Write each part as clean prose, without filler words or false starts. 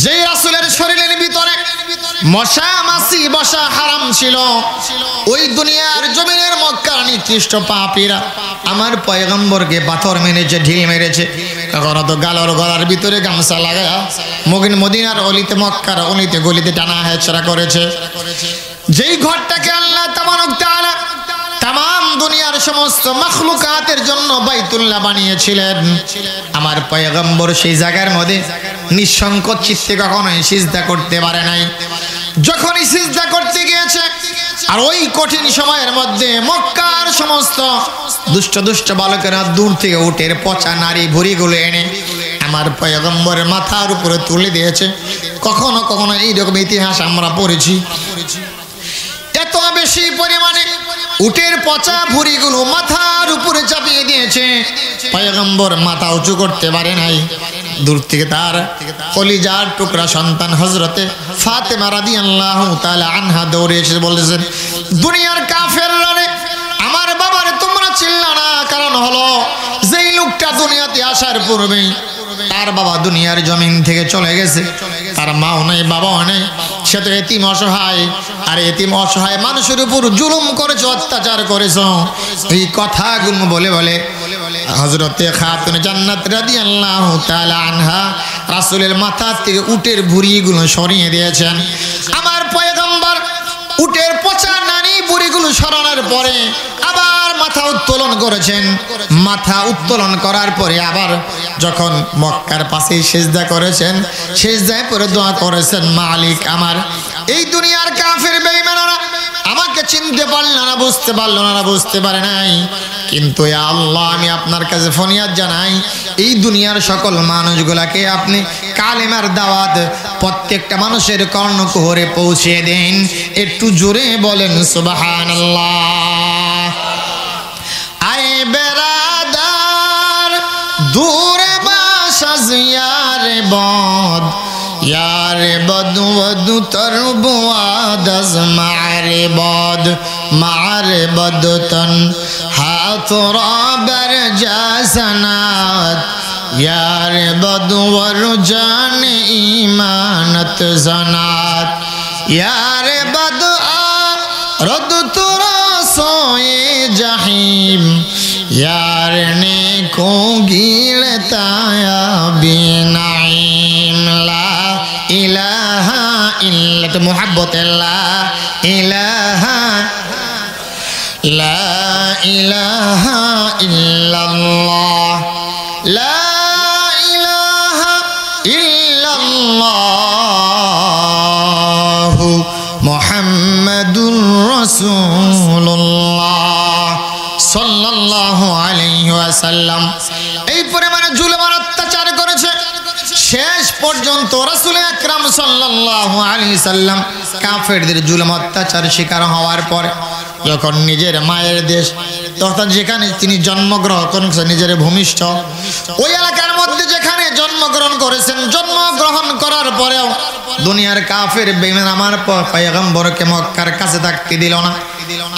যেই রাসূলের শরীরের ভিতরে মশা মাছি বসা হারাম ছিল, ওই দুনিয়ার জমিনের মক্কার নিকৃষ্ট পাপীরা আমার পয়গম্বরকে পাথর মেরেছে, ঢিল মেরেছে। কখনো তো গালর গলার ভিতরে গামছা লাগায়া মদিনার অলিতে মক্কার অলিতে গলিতে টানা হেঁচড়া করেছে। যেই ঘরটাকে আল্লাহ তাবারক তাআলা তামাম দুনিয়ার সমস্ত মাখলুকাতের জন্য বাইতুল্লাহ বানিয়েছিলেন, আমার পয়গম্বর সেই জায়গার মধ্যে নিঃসংকোচ চিত্তে কখনোই সিজদা করতে পারে নাই। যখনই সিজদা করতে গিয়েছে, আর ওই কঠিন সময়ের মধ্যে মক্কার সমস্ত দুষ্ট দুষ্ট বালকেরা দূর থেকে উটের পচা নারী ভুঁড়িগুলো এনে আমার পয়গম্বরের মাথার উপরে তুলে দিয়েছে। কখনো কখনো এইরকম ইতিহাস আমরা পড়েছি। এত বেশি পরিমাণে উটের পচা ভুঁড়িগুলো মাথার উপরে চাপিয়ে দিয়েছে, পয়গম্বর মাথা উঁচু করতে পারে নাই। দূর থেকে তার কলিজার টুকরা সন্তান হযরতে ফাতেমা রাদিয়াল্লাহু তাআলা আনহা দৌড়ে এসে বলেছেন, দুনিয়ার কাফেররা রে, আমার বাবারে তোমরা চিল্লা না। কারণ হলো যেই লোকটা দুনিয়াতে আসার পূর্বেই তার বাবা দুনিয়ার জমিন থেকে চলে গেছে, তার মাও নেই, বাবাও নেই, সে তো এতিম অসহায়। আর এতিম অসহায় মানুষের উপর জুলুম করেছ, অত্যাচার করেছ। এই কথাগুলো বলে বলে হযরতে খাতুন জান্নাত রাদিয়াল্লাহু তাআলা আনহা রাসূলের মাথা থেকে উটের ভুঁড়িগুলো সরিয়ে দিয়েছেন। আমার পয়গম্বর উটের পচা নারী ভুঁড়িগুলো সরানোর পরে আবার মাথা উত্তোলন করেছেন। মাথা উত্তোলন করার পরে আবার যখন মক্কার পাশে সিজদা করেছেন, সিজদায় পরে দোয়া করেছেন, মালিক আমার এই দুনিয়ার কাফের বেঈমানরা আমাকে চিনতে পারল না, বুঝতে পারল না, বুঝতে পারে নাই। কিন্তু ইয়া আল্লাহ, আমি আপনার কাছে ফরিয়াদ জানাই, এই দুনিয়ার সকল মানুষগুলাকে আপনি কালেমার দাওয়াত প্রত্যেকটা মানুষের কর্ণকুহরে পৌঁছে দেন। একটু জোরে বলেন সুবহানাল্লাহ। আয় বেরাদার দূরে বাসা জিয়ারে বদ, यारे बदु वदु तरबु आदज मारे बद, मारे बद तन हाथ राबर जासनात, यारे बदु वरु जान ईमानत जनात, यारे बदु आ रद तुरा सोए जहीम, यार ने को गिलताया बिनाइम। ला इलाहा इल्ला तो मोहब्बत ला इलाहा, ला इलाहा इल्लल्लाह, ला इलाहा इल्लल्लाह मुहम्मदुर रसूलुल्लाह সাল্লাল্লাহু আলাইহি ওয়াসাল্লাম। এই পরিমাণে জুলুম আর অত্যাচার করেছে, শেষ পর্যন্ত রাসূল আকরাম সাল্লাল্লাহু আলাইহি সাল্লাম কাফেরদের জুলুম অত্যাচার শিকার হওয়ার পর যখন নিজের মায়ের দেশ তথা যেখানে তিনি জন্মগ্রহণ করেছেন, নিজের ভূমিষ্ঠ ওই এলাকার মধ্যে যেখানে জন্মগ্রহণ করেছেন, জন্মগ্রহণ করার পরেও দুনিয়ার কাফের বেঈমান আমার পয়গম্বরকে মক্কার কাছে থাকতে দিল না।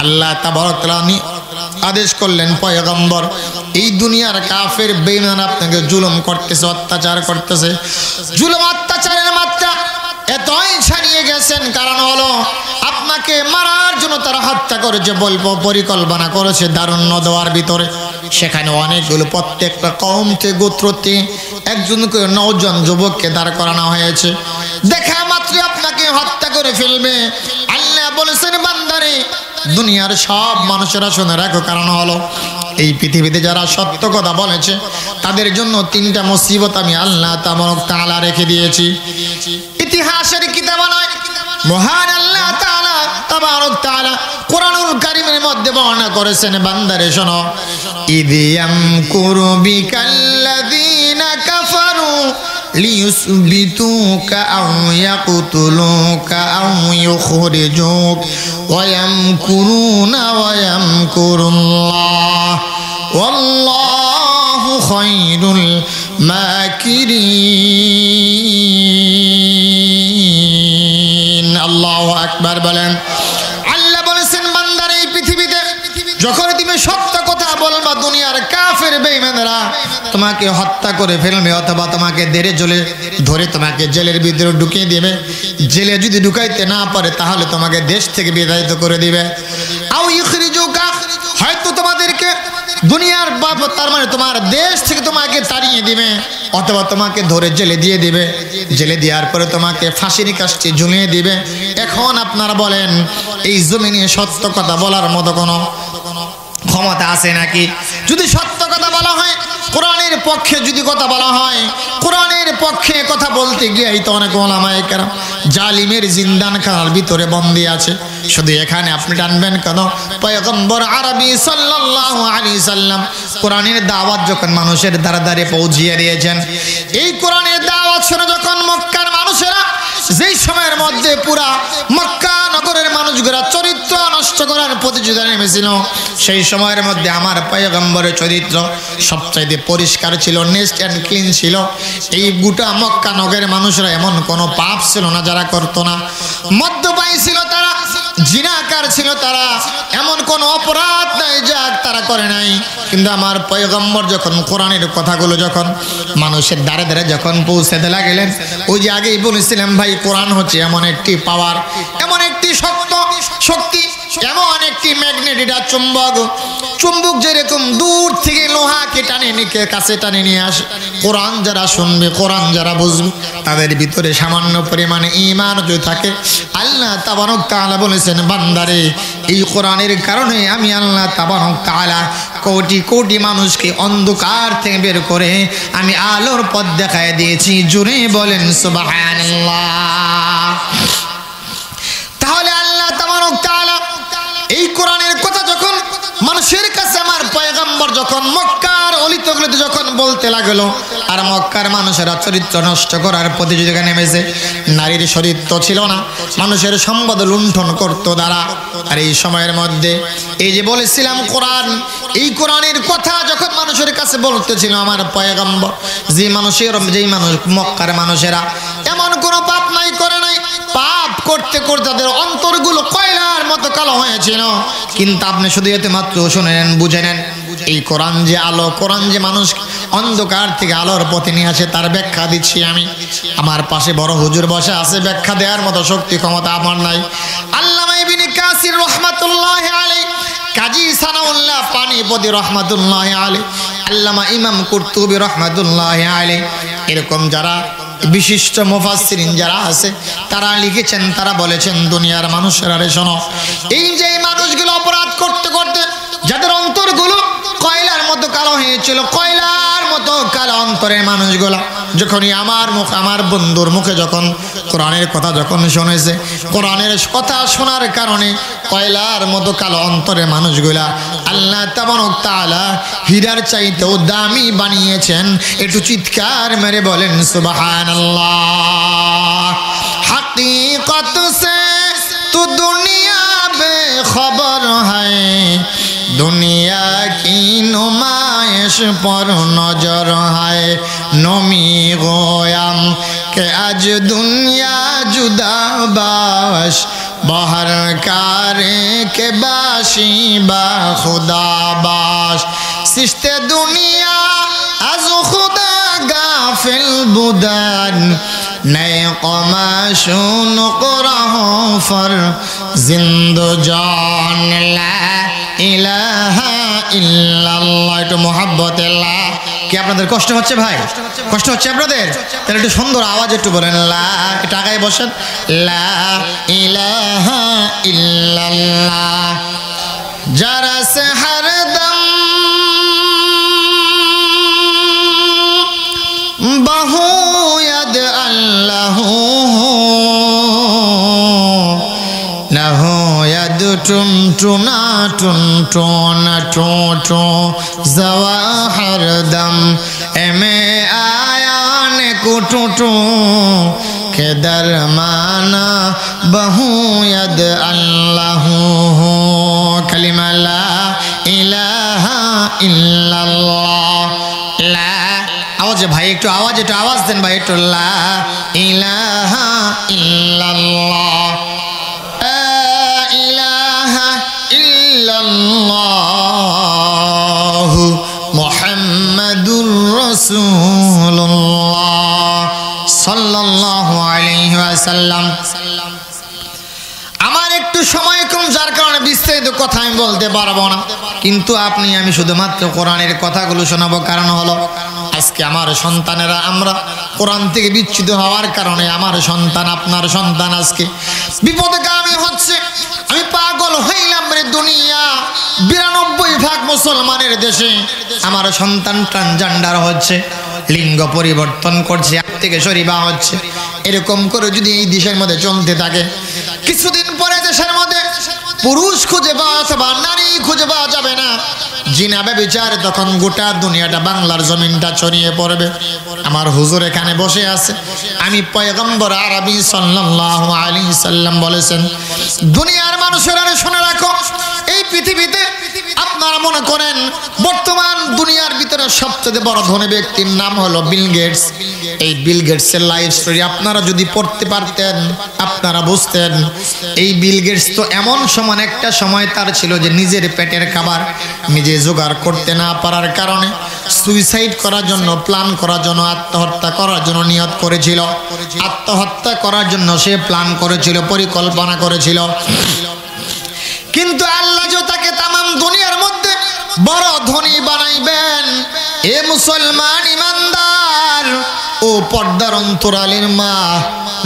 আল্লাহ তাবারক তাআলা আদেশ করলেন, পয়গম্বর এই দুনিয়ার কাফের বেঈমান আপনাকে জুলুম করতেছে, অত্যাচার করতেছে। জুলুম অত্যাচারের মাত্রা এতই ছাড়িয়ে গেছেন, কারণ হলো আপনাকে মারার জন্য তারা হত্যা করেছে, বলবো পরিকল্পনা করেছে দারুণ্য দেওয়ার ভিতরে। সেখানে অনেকগুলো প্রত্যেকটা কওম থেকে গোত্রতে একজন করে 9 জন যুবককে দাঁড় করানো হয়েছে। দেখা মাত্র আপনাকে হত্যা করে ফেলবে। আল্লাহ বলেছেন, বান্দারে দুনিয়ার সব মানুষেরা শুনে রাখো, কারণ হলো এই পৃথিবীতে যারা সত্য কথা বলেছে তাদের জন্য 3টা মুসিবত আমি আল্লাহ তাবারক তাআলা রেখে দিয়েছি। ইতিহাসের কিতাবে নয়, মহান আল্লাহ তাআলা তাবারক তাআলা কোরআনুল কারীমের মধ্যে বর্ণনা করেছেন, বান্দারে শোনো, ইদিয়াম কুরবিকাল্লাযীনা কাফারু লিয়ুসবিতুকা আও ইয়াকতুলুকা আও ইউখরিজুক ওয়া ইয়ামকুরুনা ওয়া ইয়ামকুরুল্লাহ ওয়াল্লাহু খায়রুল মাকিরিন। আল্লাহু আকবার বলেন। আল্লাহ বলেছেন, বান্দার এই পৃথিবীতে যখন তুমি সত্য কথা বলবা দুনিয়ার কাফের বেঈমানরা তোমাকে হত্যা করে ফেলবে, অথবা তোমাকে ধরে তোমাকে জেলের ভিতরে ঢুকিয়ে দিবে। জেলে যদি ঢুকাইতে না পারে তাহলে তোমাকে দেশ থেকে বিতাড়িত করে দিবে। আও ইখরিজুকা, হয়তো তোমাদেরকে দুনিয়ার তার মানে তোমার দেশ থেকে তোমাকে তাড়িয়ে দিবে, অথবা তোমাকে ধরে জেলে দিয়ে দিবে। জেলে দেওয়ার পরে তোমাকে ফাঁসির কাষ্ঠে ঝুলিয়ে দিবে। এখন আপনারা বলেন, এই জমিনে সত্য কথা বলার মতো কোনো ক্ষমতা আছে নাকি? যদি সত্য কথা বলা হয়, কোরআনের পক্ষে যদি কথা বলা হয়, কোরআনের পক্ষে কথা বলতে গিয়ে তো অনেক ওলামায়ে কেরাম জালিমের জিন্দানখানার ভিতরে বন্দী আছে। শুধু এখানে আপনি টানবেন কেন? পয়গম্বর আরবি সাল্লাল্লাহু আলাইহি সাল্লাম কোরআনের দাওয়াত যখন মানুষের দ্বারা দ্বারে পৌঁছিয়ে দিয়েছেন, এই কোরআনের দাওয়াত শুনে যখন মক্কার মানুষেরা যেই সময়ের মধ্যে পুরা মক্কা নগরের মানুষগুলা চরিত্র নষ্ট করার প্রতিযোগিতা নেমেছিল, সেই সময়ের মধ্যে আমার পয়গম্বরের চরিত্র সবচাইতে পরিষ্কার ছিল, নেস্ট অ্যান্ড ক্লিন ছিল। এই গোটা মক্কা নগরের মানুষরা এমন কোনো পাপ ছিল না যারা করতো না। মদ্যপায়ী ছিল তারা, জিনাকার ছিল তারা, এমন কোন অপরাধ নাই যা তারা করে নাই। কিন্তু আমার পয়গম্বর যখন কোরআনের কথাগুলো যখন মানুষের দ্বারে দ্বারে যখন পৌঁছাতে লাগলেন, ওই যে আগেই বলেছিলাম ভাই, কোরআন হচ্ছে এমন একটি পাওয়ার, এমন একটি শক্তি, এমন একটি ম্যাগনেট, এটা চুম্বক যেরকম দূর থেকে লোহাকে টানে নিয়ে কাছে টানে নিয়ে আসে। কোরআন যারা শুনবে, কোরআন যারা বুঝবে, তাদের ভিতরে সামান্য পরিমাণে ঈমান যদি থাকে, আল্লাহ তাবারক তাআলা বলেছেন, বান্দারে এই কোরআনের কারণে আমি আল্লাহ তাবারক তাআলা কোটি কোটি মানুষকে অন্ধকার থেকে বের করে আমি আলোর পথ দেখায় দিয়েছি। জোরে বলেন সুবহানাল্লাহ। তাহলে আল্লাহ তাবারক তাআলা এই কোরআনের কথা যখন মানুষের কাছে আমার পয়গম্বর যখন মক্কার অলিতগলিতে যখন বলতে লাগলো, আর মক্কার মানুষেরা চরিত্র নষ্ট করার প্রতিযোগিতা নেমেছে, নারীর চরিত্র ছিল না, মানুষের সম্পদ লুণ্ঠন করতো দ্বারা। আর এই সময়ের মধ্যে এই যে বলেছিলাম কোরআন, এই কোরআনের কথা যখন মানুষের কাছে বলতেছিল আমার পয়গম্বর, যেই মানুষ মক্কার মানুষেরা এমন কোনো পাপ নাই করে নাই, পাপ করতে করতে তাদের অন্তরগুলো কয়লার মতো কালো হয়েছিল। কিন্তু আপনি শুধু এতে মাত্র শুনে নেন, বুঝে নেন, এই কোরআন যে আলো, কোরআন যে মানুষ অন্ধকার থেকে আলোর পথে নিয়ে আসে, তার ব্যাখ্যা দিচ্ছি আমি। আমার পাশে বড় হুজুর বসে আছে, ব্যাখ্যা দেওয়ার মতো শক্তি ক্ষমতা আমার নাই। আল্লামা ইবনে কাসির রাহমাতুল্লাহি আলাইহি, কাজী সানাউল্লাহ পানিপতি রাহমাতুল্লাহি আলাইহি, আল্লামা ইমাম কুরতুবী রাহমাতুল্লাহি আলাইহি, এরকম যারা বিশিষ্ট মুফাসসিরিন যারা আছে তারা লিখেছেন, তারা বলেছেন, দুনিয়ার মানুষেরা রে শোনো, এই যে মানুষগুলো অপরাধ করতে করতে যাদের অন্তরগুলো কয়লার মতো কালো হয়েছিল, কয়লার মতো কালো অন্তরের মানুষগুলা যখনই আমার বন্ধুর মুখে যখন কোরআনের কথা যখন শুনেছে, কোরআনের কথা শোনার কারণে কয়লার মতো কালো অন্তরের মানুষগুলা আল্লাহ তাবারক তাআলা হীরার চাইতেও দামি বানিয়েছেন। একটু চিৎকার মেরে বলেন সুবহানাল্লাহ। हकीकत से तो दुनिया बेखबर है, दुनिया की नुमाइश पर नजर है, नमी गोयाम के आज दुनिया जुदा बाश, बाहर कारे के बाशी बा खुदा बाश, सिस्ते दुनिया आज खुदा गाफिल बुदान, नए कमाशून कुराहो फर जिंदो जान, ला इलाहा इल्लाल्लाह। একটু মুহাব্বতেল্লাহ। কি আপনাদের কষ্ট হচ্ছে ভাই? কষ্ট হচ্ছে আপনাদের? তাহলে একটু সুন্দর আওয়াজ একটু বলেন, লা, একটু আগায় বসেন, লা ইলাহা ইল্লাল্লাহ। যারা সে হরদম বাহু ইয়াদ আল্লাহু লাহু ইয়াদ টুনটুনা টুনটুনা টুটু জাওয়া হরদম এমে আয়ান কুটুটু কে দরমানা বাহু ইয়াদ আল্লাহু, কালিমা লা ইলাহা ইল্লাল্লাহ। লা আওয়াজে ভাই, একটু আওয়াজ দেন ভাই, একটু লা ইলাহা ইল্লাল্লাহ, লা ইলাহা ইল্লাল্লাহ, আলাইহি ওয়াসাল্লাম। আমার একটু সময় কম, যার কারণে বিস্তারিত কথা আমি বলতে পারবো না, কিন্তু আমি শুধুমাত্র কোরআনের কথাগুলো শোনাবো। কারণ হলো আজকে আমার সন্তানেরা, আমরা কোরআন থেকে বিচ্যুত হওয়ার কারণে আমার সন্তান, আপনার সন্তান আজকে বিপদগামী হচ্ছে। আমি পাগল হইলাম রে দুনিয়া, 92% মুসলমানের দেশে আমার সন্তান ট্রান্সজেন্ডার হচ্ছে, লিঙ্গ পরিবর্তন করছে, এক থেকে শরীবা হচ্ছে। এরকম করে যদি এই দেশের মধ্যে চলতে থাকে, কিছুদিন পরে দেশের মধ্যে পুরুষ খুঁজে পাওয়া অথবা নারী খুঁজে পাওয়া যাবে না। জিনা ব্যভিচার তখন গোটা দুনিয়াটা, বাংলার জমিনটা ছড়িয়ে পড়বে। আমার হুজুর এখানে বসে আছে, আমি পয়গম্বর আরবি সাল্লাল্লাহু আলাইহি সাল্লাম বলেছেন, দুনিয়ার মানুষেরা শুনে রাখো, এই পৃথিবীতে আপনারা মনে করেন বর্তমান দুনিয়ার ভিতরে সবচেয়ে বড় ধনী ব্যক্তির নাম হলো বিল গেটস। এই বিল গেটসের লাইফ স্টোরি আপনারা যদি পড়তে পারতেন, আপনারা বুঝতেন এই বিল গেটস তো এমন সময়, একটা সময় তার ছিল যে নিজের পেটের খাবার নিজে জোগাড় করতে না পারার কারণে সুইসাইড করার জন্য, প্ল্যান করার জন্য, আত্মহত্যা করার জন্য নিয়ত করেছিল। আত্মহত্যা করার জন্য সে প্ল্যান করেছিল, পরিকল্পনা করেছিল। কিন্তু আল্লাহ যে তাকে তামাম দুনিয়ার মধ্যে বড় ধনী বানাইবেন, এ মুসলমান ইমানদার ও পর্দার অন্তরালের মা,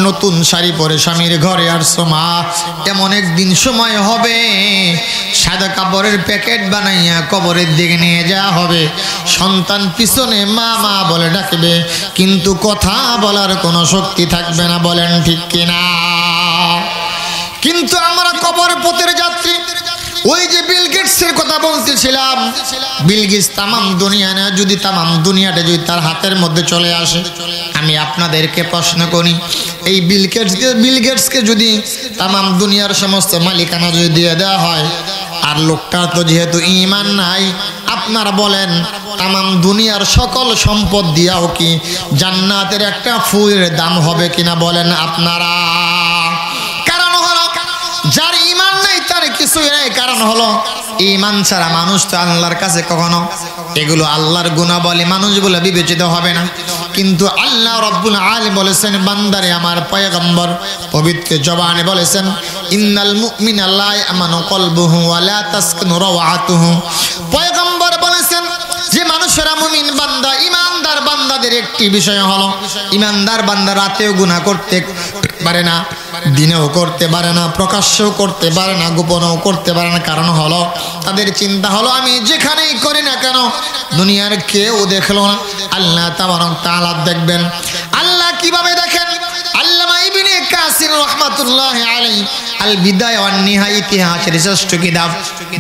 নতুন শাড়ি পরে স্বামীর ঘরে আসছো মা, এমন একদিন সময় হবে সাদা কাপড়ের প্যাকেট বানাইয়া কবরের দিকে নিয়ে যাওয়া হবে। সন্তান পিছনে মা মা বলে ডাকবে, কিন্তু কথা বলার কোনো শক্তি থাকবে না। বলেন ঠিক কিনা? কিন্তু আমরা কবর পথের যাত্রী। ওই যে বিল গেটসের কথা বলতেছিলাম, বিল গেটস তামাম দুনিয়া না, যদি তামাম দুনিয়াটা যদি তার হাতের মধ্যে চলে আসে, আমি আপনাদেরকে প্রশ্ন করি, এই বিল গেটসকে যদি তামাম দুনিয়ার সমস্ত মালিকানা যদি দিয়ে দেওয়া হয়, আর লোকটা তো যেহেতু ঈমান নাই, আপনারা বলেন তামাম দুনিয়ার সকল সম্পদ দিয়াও কি জান্নাতের একটা ফুলের দাম হবে কিনা? বলেন আপনারা। কারণ হলো যার ঈমান নাই তার কিছুই নাই। কারণ হলো ঈমান ছাড়া মানুষ তো আল্লাহর কাছে কখনো এগুলো আল্লাহর গুণাবলী মানুষ বলে বিবেচিত হবে না। কিন্তু আল্লাহ রাব্বুল আলামিন বলেছেন, বান্দারে আমার পয়গম্বর পবিত্র জবানে বলেছেন, ইন্নাল মুমিনা লা ইয়ামানু কলবুহু ওয়া লা তাসকানু রাওআতুহু। পয়গম্বর বলেছেন যে মানুষেরা মুমিন বান্দা, ইমানদার বান্দাদের একটি বিষয় হলো, ইমানদার বান্দা রাতেও গুনাহ করতে পারে না, দিনেও করতে পারে না, প্রকাশ্যও করতে পারে না, গোপনেও করতে পারে না। কারণ হলো তাদের চিন্তা হলো আমি যেখানেই করি না কেন দুনিয়ার কেউ দেখলো না, আল্লাহ তাবারক তাআলা দেখবেন। আল্লাহ কিভাবে দেখেন? আল্লামা ইবনে কাসির রাহমাতুল্লাহি আলাইহি আল বিদায়া ওয়ান নিহায়া ইতিহাসের শ্রেষ্ঠ কিতাব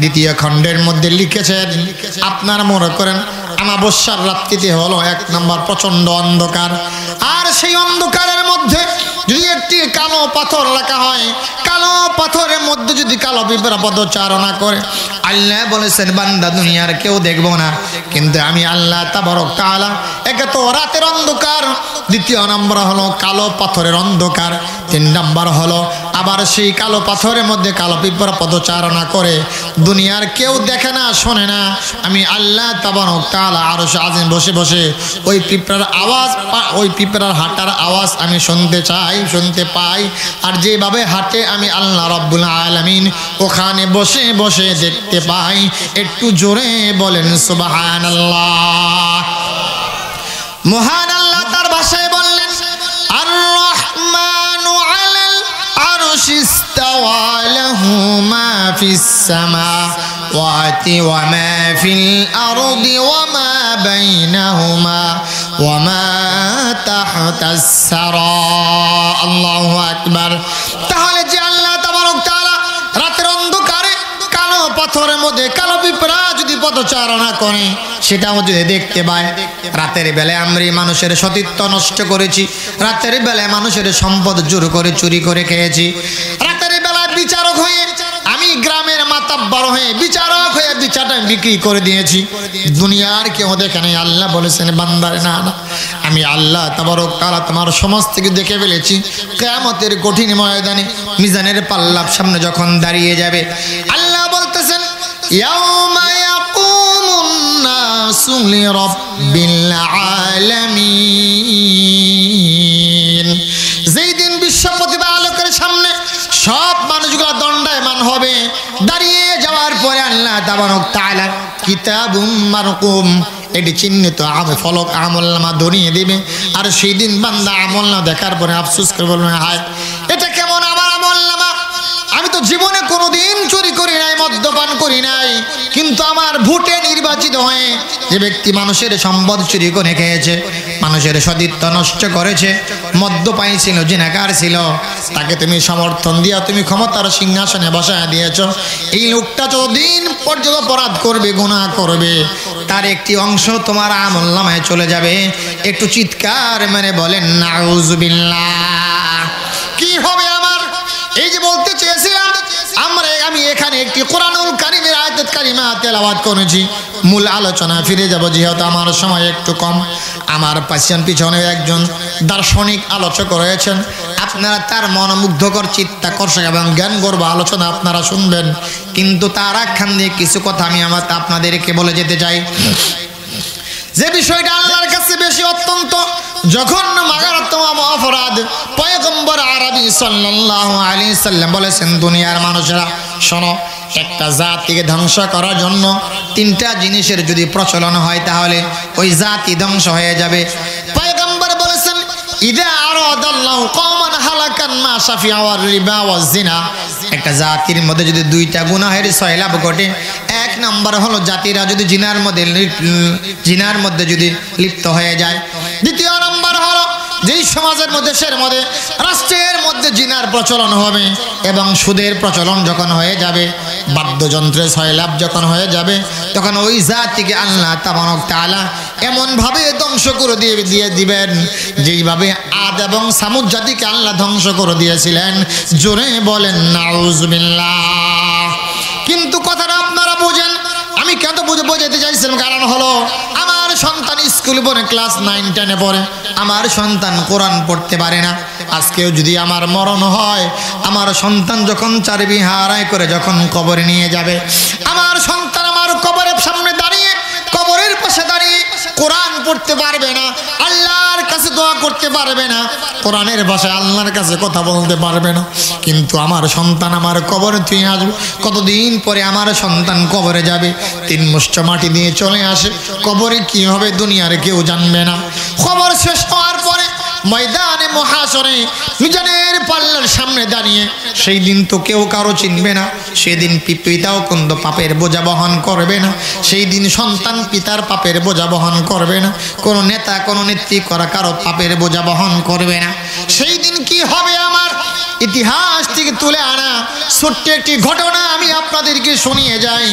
দ্বিতীয় খণ্ডের মধ্যে লিখেছেন, আপনারা মনে করেন আমাবস্যার রাত্রিতে হলো 1 নম্বর প্রচন্ড অন্ধকার, আর সেই অন্ধকারের মধ্যে যদি একটি কালো পাথর রাখা হয়, কালো পাথরের মধ্যে যদি কালো পিঁপড়া পদচারণা করে, আল্লাহ বলেছেন বান্দা দুনিয়ার কেউ দেখবো না, কিন্তু আমি আল্লাহ তাবারক তাআলা, একে তো রাতের অন্ধকার, দ্বিতীয় নম্বর হলো কালো পাথরের অন্ধকার, 3 নম্বর হলো আবার সেই কালো পাথরের মধ্যে কালো পিঁপড়া পদচারণা করে, দুনিয়ার কেউ দেখে না, শোনে না, আমি আল্লাহ তাবারক তাআলা আরশ আজিম বসে বসে ওই পিঁপড়ার আওয়াজ, ওই পিঁপড়ার হাঁটার আওয়াজ আমি শুনতে পাই, আর যেভাবে হাঁটে আমি আল্লাহ রাব্বুল আলামিন ওখানে বসে বসে দেখতে পাই। একটু জোরে বলেন সুবহানাল্লাহ। মহান আল্লাহ তার ভাষায় বললেন, আর রহমানু আলাল আরশি ইস্তাওয়া লাহু মা ফিস সামাওয়াতি ওয়া মা ফিল আরদি ওয়া মা বাইনাহুমা ওয়া মা তাহতাস সারা। আল্লাহু আকবার। তাহলে যে আল্লাহ তাবারক তাআলা রাতের অন্ধকারে কালো পাথরের মধ্যে কালো পিঁপড়া যদি পদচারণা করে সেটাও যদি দেখতে পায়, রাতের বেলায় আমরা মানুষের সতীত্ব নষ্ট করেছি, রাতের বেলায় মানুষের সম্পদ জোর করে চুরি করে খেয়েছি, রাতের বেলায় বিচারক হয়ে আমি গ্রামের মাতাব্বর হয়ে বিচারক হয়ে বিচারটা বিক্রি করে দিয়েছি, দুনিয়ার কেউ দেখে নাই। আল্লাহ বলেছেন বান্দারে না না, আমি আল্লাহ তাবারক তাআলা তোমার সমস্ত কিছু দেখে ফেলেছি। কিয়ামতের কঠিন ময়দানে মিজানের পাল্লার সামনে যখন দাঁড়িয়ে যাবে, আল্লাহ বলতেছেন ইয়াউমা ইয়াকুমুন নাসু লিরাব্বিল আলামিন। যেই দিন সব মানুষগুলো দণ্ডায়মান হবে। দাঁড়িয়ে যাওয়ার পরে আল্লাহ তাবারক তাআলা কিতাবুম মারকুম, এটি চিহ্নিত ফলক আমলনামা ধরিয়ে দিবে। আর সেই দিন বান্দা আমলনামা দেখার পরে আফসোস করে বলবে, হায় এটা কেমন আমার আমলনামা, আমি তো জীবনে কোনোদিন চুরি করি নাই, মদ্যপান করি নাই, কিন্তু আমার ভোটে নির্বাচিত হয়ে যে ব্যক্তি মানুষের সম্পদ চুরি করে খেয়েছে, মানুষের সতীত্ব নষ্ট করেছে, মদ্যপায়ী ছিল, জিনাকার ছিল, তাকে তুমি সমর্থন দিয়া তুমি ক্ষমতার সিংহাসনে বসায় দিয়েছ। এই লোকটা যতদিন পর্যন্ত অপরাধ করবে, গুনাহ করবে, তার একটি অংশ তোমার আমলনামায় চলে যাবে। একটু চিৎকার মেরে বলেন নাউজুবিল্লাহ। কি হবে আমার? এই যে বলতে চেয়েছিলাম, আমি এখানে একটি কোরআনুল কারীমের আয়াত কারিমা তেলাওয়াত করেছি। মূল আলোচনা ফিরে যাব, যেহেতু আমার সময় একটু কম। আমার পিছনে একজন দার্শনিক আলোচক রয়েছেন, আপনারা তার মনোমুগ্ধকর চিত্তাকর্ষক এবং জ্ঞানগর্ভ আলোচনা আপনারা শুনবেন। কিন্তু তার আখ্যান দিয়ে কিছু কথা আমি আপনাদেরকে বলে যেতে চাই। যে বিষয়টা আল্লাহর কাছে বেশি অত্যন্ত জঘন্য মারাত্মক অপরাধ। পয়গম্বর আরবি সাল্লাল্লাহু আলাইহি সাল্লাম বলেছেন, দুনিয়ার মানুষেরা শোনো, একটা জাতিকে ধ্বংস করার জন্য তিনটা জিনিসের যদি প্রচলন হয় তাহলে ওই জাতি ধ্বংস হয়ে যাবে। পয়গম্বর বলেছেন, ইদা আরাদাল্লাহু কওমান হালাকান মা শাফিআ ওয়ার রিবা ওয়াজ জিনা। একটা জাতির মধ্যে যদি দুইটা গুনাহের সয়লাভ ঘটে, এক নম্বর হলো জাতিরা যদি জিনার মধ্যে যদি লিপ্ত হয়ে যায়। দ্বিতীয় নম্বর হলো যেই সমাজের মধ্যে, দেশের মধ্যে, রাষ্ট্রের মধ্যে জিনার প্রচলন হবে এবং সুদের প্রচলন যখন হয়ে যাবে, বাদ্যযন্ত্রের সয়লাভ যখন হয়ে যাবে, তখন ওই জাতিকে আল্লাহ তাবারক তাআলা এমনভাবে ধ্বংস করে দিয়ে দিবেন যেইভাবে আদ এবং সামুদ জাতিকে আল্লাহ ধ্বংস করে দিয়েছিলেন। জোরে বলেন নাউজুবিল্লাহ। কিন্তু কথাটা আপনারা বুঝেন, আমি কেন বোঝাতে চাইছিলাম, কারণ হলো আমার সন্তান স্কুলে পড়ে, ক্লাস 9-10-এ পড়ে, আমার সন্তান কোরআন পড়তে পারে না। আজকেও যদি আমার মরণ হয়, আমার সন্তান যখন চারবি হারায় করে যখন কবরে নিয়ে যাবে, আমার সন্তান আমার কবরের সামনে দাঁড়িয়ে, কবরের পাশে দাঁড়িয়ে কোরআন পড়তে পারবে না, আল্লাহর কাছে দোয়া করতে পারবে না, কোরআনের ভাষায় আল্লাহর কাছে কথা বলতে পারবে না। কিন্তু আমার সন্তান আমার কবরে তুই আসবে। কতদিন পরে আমার সন্তান কবরে যাবে, 3 মুষ্ঠ মাটি দিয়ে চলে আসে, কবরে কি হবে দুনিয়ার কেউ জানবে না। খবর শেষ হওয়ার পরে ময়দানে মহাশরে মিজানের পাল্লার সামনে দাঁড়িয়ে, সেই দিন তো কেউ কারো চিনবে না, সেদিন পিতাও কিন্তু পাপের বোঝা বহন করবে না, সেই দিন সন্তান পিতার পাপের বোঝা বহন করবে না, কোনো নেতা কোনো নেত্রী করা কারো পাপের বোঝা বহন করবে না। সেই দিন কি হবে আমার ইতিহাস থেকে তুলে আনা ছোট্ট একটি ঘটনা আমি আপনাদেরকে শুনিয়ে যাই,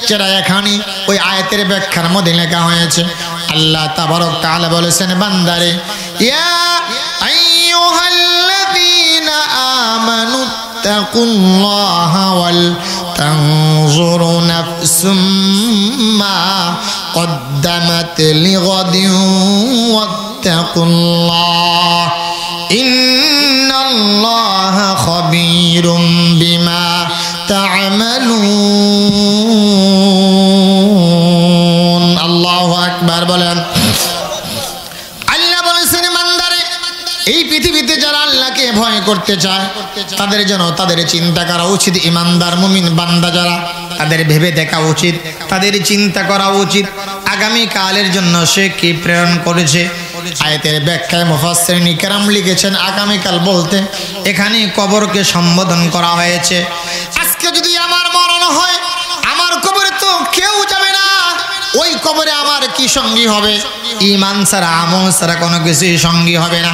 যেটা এখানে ওই আয়াতের ব্যাখ্যার মধ্যে লেখা হয়েছে। আল্লাহ তাবারক তাআলা বলেছেন, বান্দারে, ইয়া আইয়ুহাল্লাযীনা আমানু তাকুল্লাহা ওয়াল তানজুরু নাফসুম মা কদ্দামাত লিগাদিন ওয়াত্তাকুল্লাহ ইন্নাল্লাহা খাবীরুম বিমা তা'মালুন। আল্লাহু আকবার বলেন। আল্লাহ বলেছেন, বান্দারে, এই পৃথিবীতে যারা আল্লাহকে ভয় করতে চায় তাদের জন্য তাদের চিন্তা করা উচিত। ইমানদার মুমিন বান্দা যারা, তাদের ভেবে দেখা উচিত, তাদের চিন্তা করা উচিত আগামী কালের জন্য সে কি প্রেরণ করেছে। আয়াতের ব্যাখ্যায় মুফাসসিরিন কিরাম লিখেছেন, আগামীকাল বলতে এখানে কবরকে সম্বোধন করা হয়েছে। আজকে যদি আমার মরণ হয়, আমার কবরে তো কেউ যাবে না, ওই কবরে আমার কি সঙ্গী হবে? ঈমান ছাড়া, আমল ছাড়া কোনো কিছুই সঙ্গী হবে না।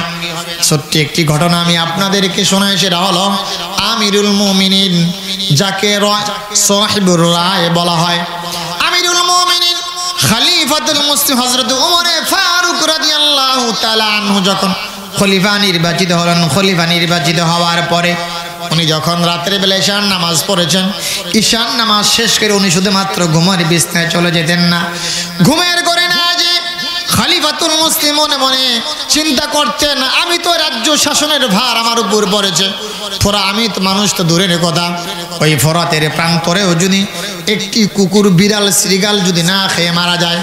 ছোট্ট একটি ঘটনা আমি আপনাদেরকে শোনাই, সেটা হলো আমিরুল মুমিনিন, যাকে সাহিবুর রায় বলা হয়। আমিরুল মুমিনিন খলিফাতুল মুসলিম হযরত ওমর ফারুক রাদিয়াল্লাহু তাআলা আনহু যখন খলিফা নির্বাচিত হলেন, খলিফা নির্বাচিত হওয়ার পরে উনি যখন রাতের বেলা ঈশার নামাজ পড়েছেন, ঈশার নামাজ শেষ করে উনি শুধুমাত্র ঘুমের বিছানায় চলে যেতেন না। ঘুমের করে না যে খলিফাতুল মুসলিম মনে মনে চিন্তা করতেন, আমি তো রাজ্য শাসনের ভার আমার উপর পড়েছে, আমি তো মানুষ তো দূরের কথা, ওই ফরাতের প্রান্তরেও যদি একটি কুকুর, বিড়াল, শ্রীগাল যদি না খেয়ে মারা যায়,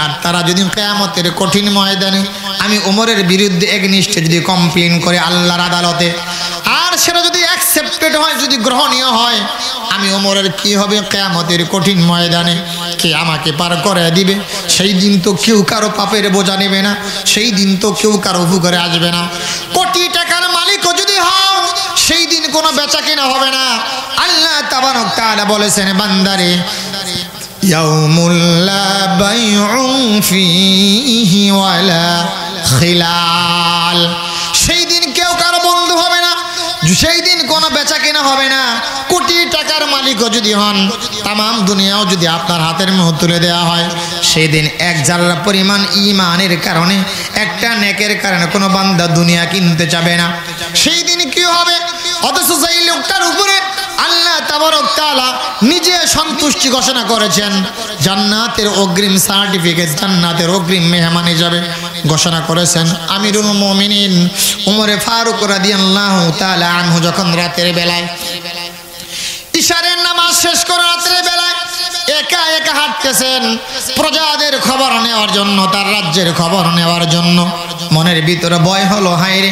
আর তারা যদি কিয়ামতের কঠিন ময়দানে আমি ওমরের বিরুদ্ধে একনিষ্ঠ যদি কমপ্লেন করে আল্লাহর আদালতে, আর সেটা যদি অ্যাকসেপ্টেড হয়, যদি গ্রহণীয় হয়, আমি ওমরের কি হবে কিয়ামতের কঠিন ময়দানে? কে আমাকে পার করে দিবে? সেই দিন তো কেউ কারো পাপের বোঝা নেবে না, সেই দিন তো কেউ কারো উপকারে আসবে না। কোটি টাকার মালিকও যদি হও, সেই দিন কোনো বেচা কেনা হবে না। আল্লাহ তাবারক তাআলা বলেছেন, বান্দারে ইয়াউমুল লা বাইউন ফীহি ওয়ালা খিলাল, সেই দিন কেউ কারো বন্ধু হবে না, সেই দিন কোনো বেচা কেনা হবে না। কোটি টাকার মালিকও যদি হন, তামাম দুনিয়াও যদি আপনার হাতের মুঠো তুলে দেওয়া হয়, সেই দিন এক জাররা পরিমাণ ঈমানের কারণে, একটা নেকের কারণে কোনো বান্দা দুনিয়া কিনতে যাবে না। সেই দিন কি হবে? অথচ সেই লোকটার উপরে আল্লাহ তাবারক তাআলা নিজে সন্তুষ্টি ঘোষণা করেছেন, জান্নাতের অগ্রিম সার্টিফিকেট, জান্নাতের অগ্রিম মেহমানি যাবে ঘোষণা করেছেন আমিরুল মুমিনিন ওমরে ফারুক রাদিয়াল্লাহু তাআলা আনহু। যখন রাতের বেলায় ইশারের নামাজ শেষ করে রাতের বেলায় একা একা হাঁটতেছেন প্রজাদের খবর নেওয়ার জন্য, তার রাজ্যের খবর নেওয়ার জন্য। মনের ভিতরে ভয় হলো, হায় রে,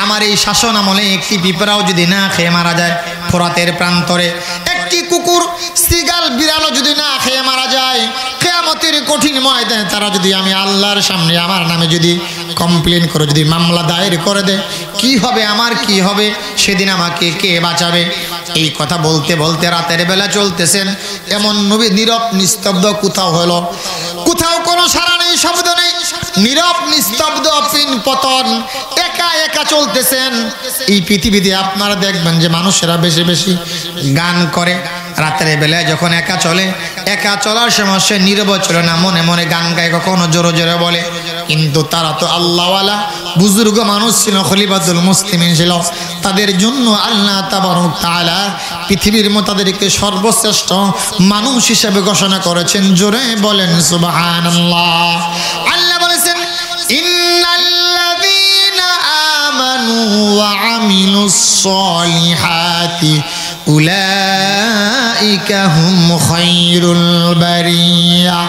আমার এই শাসন আমলে একটি পিঁপড়াও যদি না খেয়ে মারা যায়, ফোরাতের প্রান্তরে একটি কুকুর, সিগাল, বিড়ালও যদি না খেয়ে মারা যায়, কিয়ামতের কঠিন ময়দানে তারা যদি আমি আল্লাহর সামনে আমার নামে যদি কমপ্লেন করে, যদি মামলা দায়ের করে দেয়, কি হবে? আমার কি হবে? সেদিন আমাকে কে বাঁচাবে? এই কথা বলতে বলতে রাতের বেলা চলতেছেন, এমন নবী নীরব নিস্তব্ধ, কোথাও হলো, কোথাও কোনো সাড়া নেই, শব্দ নেই, নীরব নিস্তব্ধ, পিন পতন, একা একা চলতেছেন। এই পৃথিবীতে আপনারা দেখবেন যে মানুষেরা বেশি বেশি গান করে। রাতের বেলায় যখন একা চলে, একা চলার সময় সে নীরব চলে না, মনে মনে গান গায়, কখনো জোরে জোরে বলে। কিন্তু তারা তো আল্লাহওয়ালা বুজুর্গ মানুষ ছিল, খলিফাতুল মুসলিমিন ছিল। তাদের জন্য আল্লাহ তাবারক তাআলা পৃথিবীর মধ্যে তাদেরকে সর্বশ্রেষ্ঠ মানুষ হিসেবে ঘোষণা করেছেন। জোরে বলেন সুবহানাল্লাহ। আল্লাহ বলেছেন, ইন্নাল্লাযীনা আমানু ওয়া আমিলুস সলিহাতি উলাইকা হুম খায়রুল বারিয়া।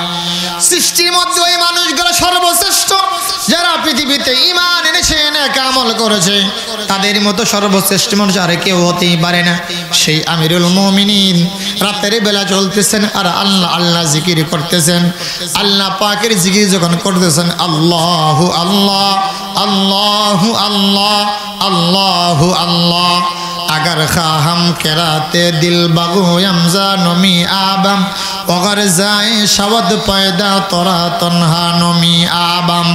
সৃষ্টির মধ্যে ওই মানুষগুলো সর্বশ্রেষ্ঠ, যারা পৃথিবীতে ঈমান এনেছে, নেক আমল করেছে, তাদের মতো সর্বশ্রেষ্ঠ মানুষ আর কেউ হতেই পারে না। সেই আমিরুল মুমিনিন রাতের বেলা চলতেছেন আর আল্লাহ আল্লাহ জিকির করতেছেন। আল্লাহ পাকের জিকির যখন করতেছেন, আল্লাহু আল্লাহ, আল্লাহু আল্লাহ, আল্লাহু আল্লাহ। अगर खाहम कराते दिल बगो यमजा नमी आबम अगर जाए शवद पैदा तोरा तन्हा नमी आबम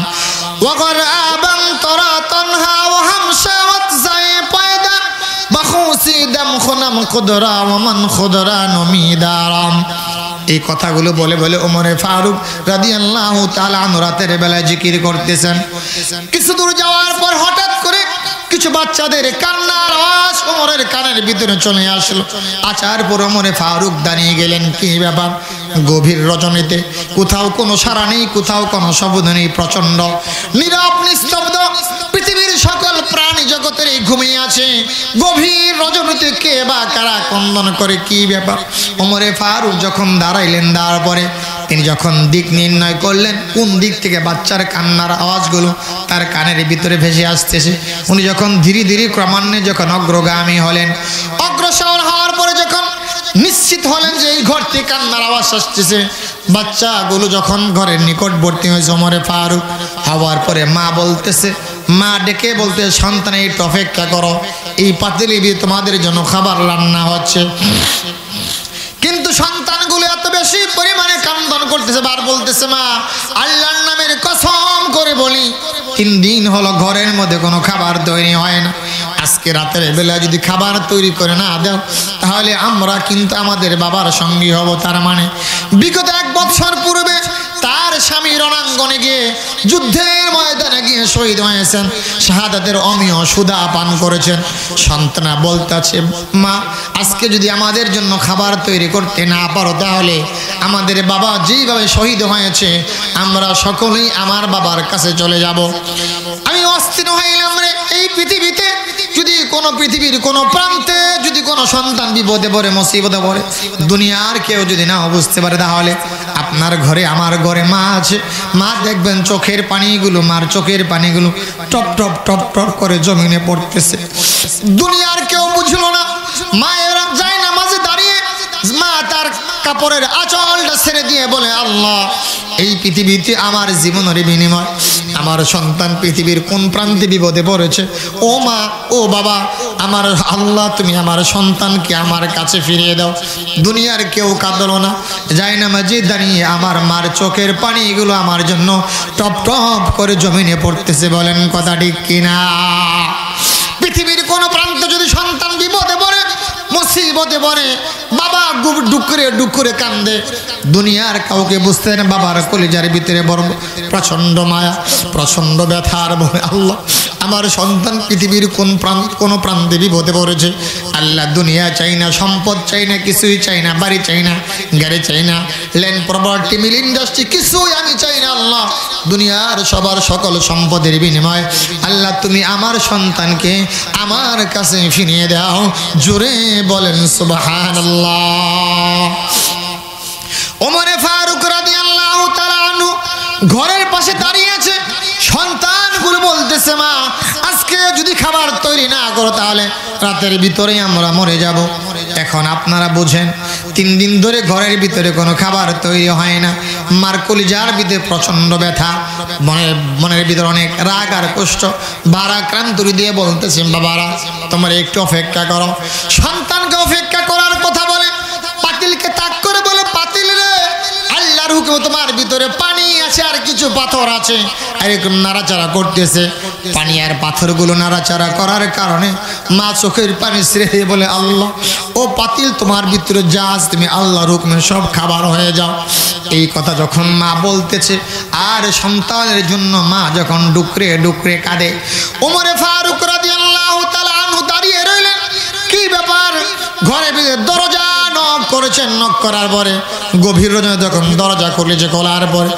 अगर आबम तोरा तन्हा वहम शवद जाए पैदा बखुसी दम खुनम खुदरा वमन खुदरा नमी दाराम। এই কথাগুলো বলে বলে ওমরে ফারুক রাদিয়াল্লাহু তাআলা আনহু রাতের বেলায় জিকির করতেছেন। কিছু দূর যাওয়ার পর হঠাৎ করে কিছু বাচ্চাদের কান্নার আওয়াজ ওমরের কানের ভিতরে চলে আসলো। আচার পর ওমরে ফারুক দাঁড়িয়ে গেলেন, কি ব্যাপার? গভীর রজনীতে কোথাও কোনো সাড়া নেই, কোথাও কোনো শব্দ নেই, প্রচন্ড নীরব নিস্তব্ধ। পৃথিবীর সকল প্রাণী জগতের এই ঘুমিয়ে আছে। গভীর রজনীতে কে বা কারা কন্দন করে, কি ব্যাপার? ওমরে ফারুক যখন দাঁড়াইলেন, দাঁড়ার পরে তিনি যখন দিক নির্ণয় করলেন, কোন দিক থেকে বাচ্চার কান্নার আওয়াজগুলো তার কানের ভিতরে ভেসে আসতেছে, উনি যখন ধীরে ধীরে ক্রমান্বয়ে যখন অগ্রগামী হলেন, অগ্রসর হওয়ার পরে যখন নিশ্চিত হলেন যে এই ঘর থেকে কান্নার আওয়াজ আসতেছে, বাচ্চাগুলো যখন ঘরের নিকটবর্তী হয়েছে ওমরে ফারুক হওয়ার পরে মা বলতেছে, মা ডেকে বলতে, সন্তান একটু অপেক্ষা করো, এই পাতিলে তোমাদের জন্য খাবার রান্না হচ্ছে। কিন্তু সন্তানগুলো এত বেশি পরিমাণে কান্দন করতেছে, বার বলতেছে, মা আল্লাহর নামের কসম করে বলি 3 দিন হলো ঘরের মধ্যে কোনো খাবার তৈরি হয় না। আজকে রাতের বেলা যদি খাবার তৈরি করে না দাও, তাহলে আমরা কিন্তু আমাদের বাবার সঙ্গী হব। তার মানে বিগত 1 বছর পূর্বে তার স্বামী রণাঙ্গনে গিয়ে যুদ্ধের ময়দানে গিয়ে শহীদ হয়েছেন, শাহাদাতের অমীয় সুধা পান করেছেন। সন্তানা বলতেছে, মা আজকে যদি আমাদের জন্য খাবার তৈরি করতে না পারো, তাহলে আমাদের বাবা যেইভাবে শহীদ হয়েছে আমরা সকলেই আমার বাবার কাছে চলে যাব। আমি অস্থির হইলাম রে, এই পৃথিবীতে যদি কোনো পৃথিবীর কোনো প্রান্তে যদি কোনো সন্তান বিপদে পড়ে, মুসিবতে পড়ে, দুনিয়ার কেউ যদি না বুঝতে পারে, তাহলে আপনার ঘরে আমার ঘরে মা আছে, মা দেখবেন চোখের পানিগুলো, মার চোখের পানিগুলো টপ টপ টপ টপ করে জমিনে পড়তেছে। দুনিয়ার কেউ বুঝলো না। মায়েরা যায় না মাঝে দাঁড়িয়ে, মা তার কাপড়ের আঁচলটা ছেড়ে দিয়ে বলে, আল্লাহ, এই পৃথিবীতে আমার জীবনের বিনিময় আমার সন্তান পৃথিবীর কোন প্রান্তে বিপদে পড়েছে, ও মা, ও বাবা, আমার আল্লাহ, তুমি আমার সন্তানকে আমার কাছে ফিরিয়ে দাও। দুনিয়ার কেউ কাঁদলো না, যায় না মাঝে দাঁড়িয়ে আমার মার চোখের পানিগুলো আমার জন্য টপ টপ করে জমিনে পড়তেছে। বলেন কথা ঠিক কিনা? পৃথিবীর কোন প্রান্তে যদি সন্তান বিপদে পড়ে, মুসিবতে পড়ে, বাবা ডুকরে ডুকরে কান্দে, দুনিয়ার কাউকে বুঝতে না, বাবার কলিজার ভিতরে বড় প্রচন্ড মায়া, প্রচন্ড ব্যথার বলে, আল্লাহ, আমার সন্তান পৃথিবীর কোন প্রান্তে বিপদে পড়েছে। আল্লাহ, দুনিয়া চাই না, সম্পদ চাই না, কিছুই চাই না, বাড়ি চাই না, গাড়ি চাই না, ল্যান্ড প্রপার্টি, মিল ইন্ডাস্ট্রি, কিছুই আমি চাই না। আল্লাহ, দুনিয়ার সবার সকল সম্পদের বিনিময় আল্লাহ তুমি আমার সন্তানকে আমার কাছে ফিরিয়ে দাও। জোরে বলেন সুবহানাল্লাহ। ওমরে ফারুক রাদিয়াল্লাহু তাআলা আনহু ঘরের পাশে দাঁড়িয়ে আছে, সন্তানগুলো বলতেছে, মা, আজকে যদি খাবার তৈরি না করো তাহলে রাতের ভিতরে আমরা মরে যাব। এখন আপনারা বুঝেন, 3 দিন ধরে ঘরের ভিতরে কোনো খাবার তৈরি হয় না। মার কলিজার ভিতরে প্রচন্ড ব্যথা, মনের ভিতরে অনেক রাগ আর কষ্ট, বারাক্রান্তরি দিয়ে বলতেছেন, বাবারা, তোমরা একটু অপেক্ষা করো। সন্তানকে অপেক্ষা করার কথা বলে, পাতিলকে তাক করে বলে, পাতিল রে, আল্লাহর হুকুমে তোমার ভিতরে পানি আছে আর কিছু পাথর আছে, আর এরকম নাড়াচাড়া করতেছে। পানি আর পাথরগুলো নাড়াচাড়া করার কারণে মা চোখের পানি ছেড়ে দিয়ে বলে, আল্লাহ, ও পাতিল, তোমার ভিতরে যা আছে তুমি আল্লাহর হুকুমে সব খাবার হয়ে যাও। এই কথা যখন মা বলতেছে আর সন্তানের জন্য মা যখন ডুকরে ডুকরে কাঁদে, ওমরে ফারুক রাদিয়াল্লাহু তাআলা আনহু দাঁড়িয়ে রইলেন। কি ব্যাপার? ঘরে দরজা নক করেছেন, নক করার পরে গভীর রজনী যখন দরজা খুলেছে, খোলার পরে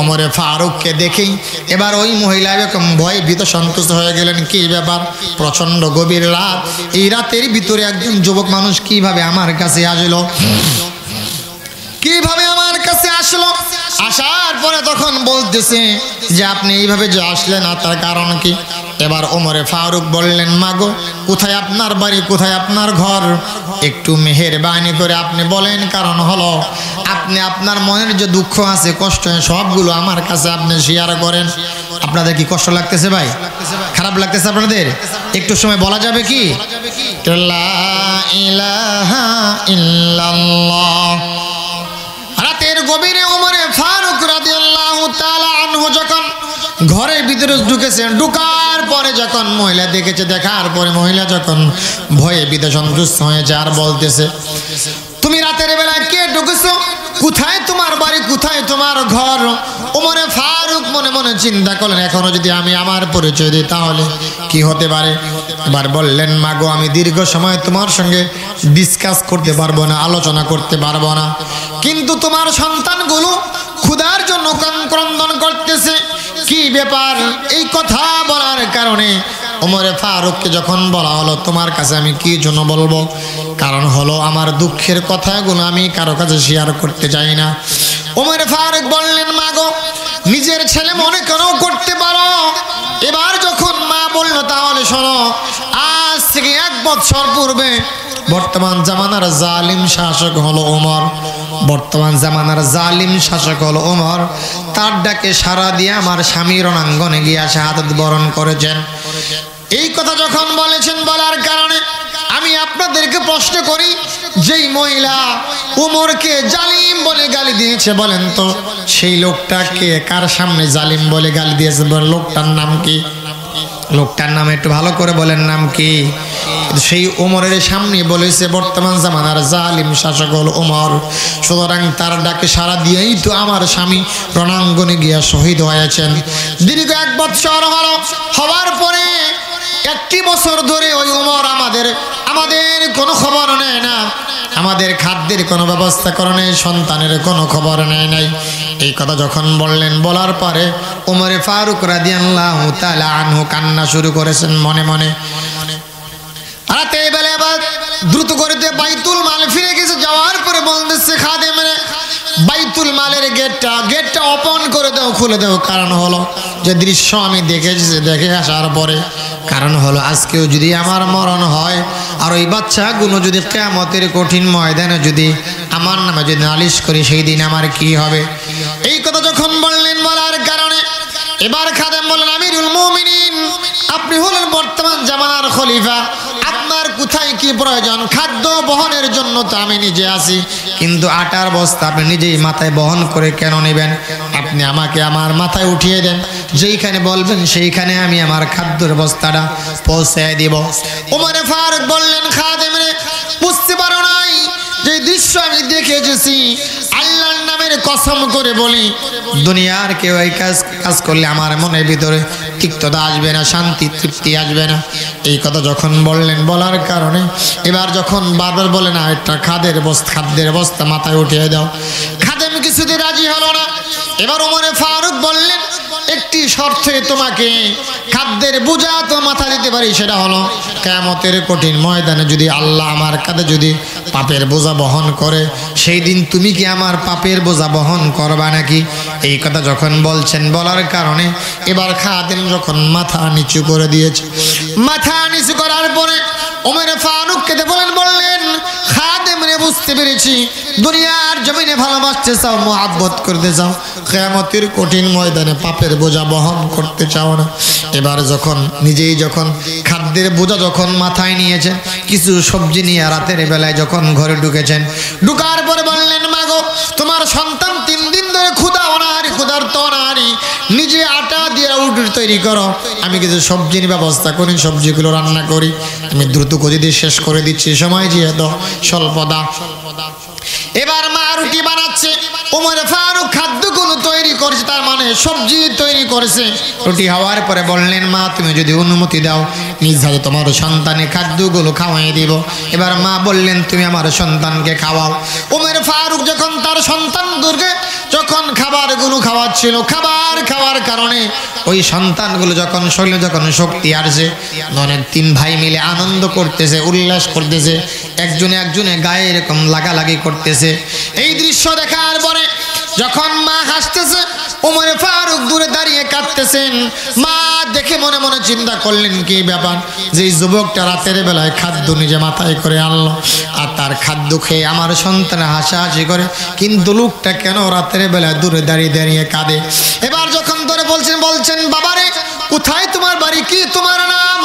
ওমরে ফারুককে দেখেই এবার ওই মহিলা এরকম ভয় ভীত সন্তুষ্ট হয়ে গেলেন। কি ব্যাপার? প্রচন্ড গভীর রাত, এই রাতের ভিতরে একজন যুবক মানুষ কিভাবে আমার কাছে আসলো, কিভাবে আমার কাছে আসলো? আসার পরে তখন বলতেছে যে, আপনি এইভাবে যে আসলেন তার কারণ কি? এবার ওমরে ফারুক বললেন, মাগো, কোথায় আপনার বাড়ি, কোথায় আপনার ঘর? একটু মেহেরবানি করে আপনি বলেন। কারণ হলো, আপনি আপনার মনের যে দুঃখ আছে, কষ্ট, সবগুলো আমার কাছে আপনি শেয়ার করেন। আপনাদের কি কষ্ট লাগতেছে ভাই? খারাপ লাগতেছে আপনাদের? একটু সময় বলা যাবে কি? লা ইলাহা ইল্লাল্লাহ। রাতের গভীরে ওমরে ফারুক রাদিয়াল্লাহু তাআলা আনহু যখন ঘরের ভিতরে ঢুকেছেন, ঢুকার পরে যখন মহিলা দেখেছে, দেখার পরে মহিলা যখন ভয়ে ভীত সন্তুষ্ট হয়েছে আর বলতেছে, তুমি রাতের বেলা কে ঢুকেছো? কোথায় তোমার বাড়ি, কোথায় তোমার ঘর? ওমরে ফারুক মনে মনে চিন্তা করলেন, এখনো যদি আমি আমার পরিচয় দিই তাহলে কি হতে পারে। এবার বললেন, মাগো, আমি দীর্ঘ সময় তোমার সঙ্গে ডিসকাস করতে পারবো না, আলোচনা করতে পারবো না, কিন্তু তোমার সন্তানগুলো ক্ষুধার জন্য ক্রন্দন করতেছে। কি ব্যাপার? এই কথা বলার কারণে ওমরে ফারুককে যখন বলা হলো, তোমার কাছে আমি কি জন্য বলবো? কারণ হলো, আমার দুঃখের কথাগুলো আমি কারো কাছে শেয়ার করতে চাই না। ওমরে ফারুক বললেন, মাগো, নিজের ছেলে মনে কেন করতে পারো? এবার যখন মা বলল, তাহলে শোনো, আজ থেকে 1 বছর পূর্বে বর্তমান জামানার জালিম শাসক হলো ওমর, বর্তমান জামানার জালিম শাসক হলো ওমর, তার ডাকে সাড়া দিয়ে আমার স্বামী রণাঙ্গনে গিয়া শাহাদাত বরণ করেছেন। এই কথা যখন বলেছেন, বলার কারণে আমি আপনাদেরকে প্রশ্ন করি, যেই মহিলা ওমরকে জালিম বলে গালি দিয়েছে, বলেন তো সেই লোকটাকে কার সামনে জালিম বলে গালি দিয়েছে? লোকটার নাম কি? লোকটার নাম একটু ভালো করে বলেন, নাম কি? সেই ওমরের সামনে বলেছে বর্তমান জামানার জালিম শাসক হল ওমর, সুতরাং তার ডাকে সাড়া দিয়েই তো আমার স্বামী রণাঙ্গনে গিয়া শহীদ হয়েছেন। দীর্ঘ 1 বছর হওয়ার পরে 1টি বছর ধরে ওই ওমর আমাদের কোনো খবর নেয় না, আমাদের খাদ্যের কোনো ব্যবস্থা করে নেই, সন্তানের কোনো খবর নেয় নাই। এই কথা যখন বললেন, বলার পরে ওমরে ফারুক রাদিয়াল্লাহু তাআলা আনহু কান্না শুরু করেছেন মনে মনে। রাতে বেলা এবার দ্রুত করে বাইতুল মাল ফিরে গেছে, যাওয়ার পরে বলতেছে, খাদেমরে, বাইতুল মালের গেটটা ওপেন করে দাও, খুলে দাও। কারণ হলো যে দৃশ্য আমি দেখে আসার পরে, কারণ হলো আজকেও যদি আমার মরণ হয় আর ওই বাচ্চাগুলো যদি কিয়ামতের কঠিন ময়দানে যদি আমার নামে যদি নালিশ করি, সেই দিন আমার কি হবে? এই কথা যখন বললেন, বলার কারণে এবার খাদেম বললেন, আমিরুল মুমিনিন, আপনি হলেন বর্তমান জামানার খলিফা, আপনার কোথায় কি প্রয়োজন? খাদ্য বহনের জন্য তো আমি নিজে আছি, কিন্তু আটার বস্তা আপনি নিজেই মাথায় বহন করে কেন নেবেন? আপনি আমাকে আমার মাথায় উঠিয়ে দেন, যেইখানে বলবেন সেইখানে আমি আমার খাদ্যের বস্তাটা পৌঁছায় দিব। ওমর ফারুক বললেন, খাদেম রে, বুঝতে পারো নাই যে দৃশ্য আমি দেখে এসেছি, আল্লাহর নামের কসম করে বলি, দুনিয়ার কেউ এই কাজ করলে আমার মনের ভিতরে তিক্ততা আসবে না, শান্তি তৃপ্তি আসবে না। এই কথা যখন বললেন, বলার কারণে এবার যখন বারবার বলে না, একটা খাদ্যের বস্তা মাথায় উঠিয়ে দাও, খাদেম কিছুতে রাজি হলো না। এবার ওমর ফারুক বললেন, একটি শর্তে তোমাকে খাদ্যের বোঝা তো মাথা দিতে পারি, সেটা হলো কিয়ামতের কঠিন ময়দানে যদি আল্লাহ আমার কাঁধে যদি পাপের বোঝা বহন করে, সেই দিন তুমি কি আমার পাপের বোঝা বহন করবা নাকি? এই কথা যখন বলছেন, বলার কারণে এবার খাদেম যখন মাথা নিচু করে দিয়েছে, মাথা নিচু করার পরে ওমর ফারুক কেঁদে বললেন, খাদেম রে, বুঝতে পেরেছি দুনিয়ার জমিনে ভালোবাসতে চাও, মহব্বত করতে চাও, কিয়ামতের কঠিন ময়দানে পাপের বোঝা বহন করতে চাও না। এবার যখন নিজেই যখন খাদ্যের বোঝা যখন মাথায় নিয়েছেন, কিছু সবজি নিয়ে রাতের বেলায় যখন ঘরে ঢুকেছেন, ঢুকার পরে বললেন, মাগো, তোমার সন্তান 3 দিন ধরে ক্ষুধার্ত অনাহারি, নিজে আটা দিয়ে রুটি তৈরি করো, আমি কিছু সবজির ব্যবস্থা করি, সবজিগুলো রান্না করি, আমি দ্রুত গতি দিয়ে শেষ করে দিচ্ছি, সময় যেহেতু স্বল্পতা। এবার মা রুটি বানাচ্ছে, ওমর ফারুক খাদ্যগুলো তৈরি করেছে, তার মানে সবজি তৈরি করেছে। রুটি হওয়ার পরে বললেন, মা তুমি যদি অনুমতি দাও, নিজ হাতে তোমার সন্তানের খাদ্যগুলো খাওয়াই দিব। এবার মা বললেন, তুমি আমার সন্তানকে খাওয়াও। ওমর ফারুক যখন তার সন্তানদেরকে যখন খাবারগুলো খাওয়াচ্ছিল, খাবার খাওয়ার কারণে ওই সন্তানগুলো যখন শরীরে যখন শক্তি আসছে, অনেক 3 ভাই মিলে আনন্দ করতেছে, উল্লাস করতেছে, একজনে গায়ে এরকম লাগালাগি করতেছে। এই দৃশ্য দেখার পরে যখন মা হাসতেছে, ওমর ফারুক দূরে দাঁড়িয়ে কাঁদতেছেন। মা দেখে মনে মনে চিন্তা করলেন, কি ব্যাপার, যে যুবকটা রাতের বেলায় খাদ্য নিজে মাথায় করে আনলো, আর তার খাদ্য খেয়ে আমার সন্তান হাসাহাসি করে, কিন্তু লোকটা কেন রাতের বেলায় দূরে দাঁড়িয়ে কাঁদে? এবার যখন ধরে বলছেন, বাবারে, কোথায় তোমার বাড়ি, কি তোমার নাম?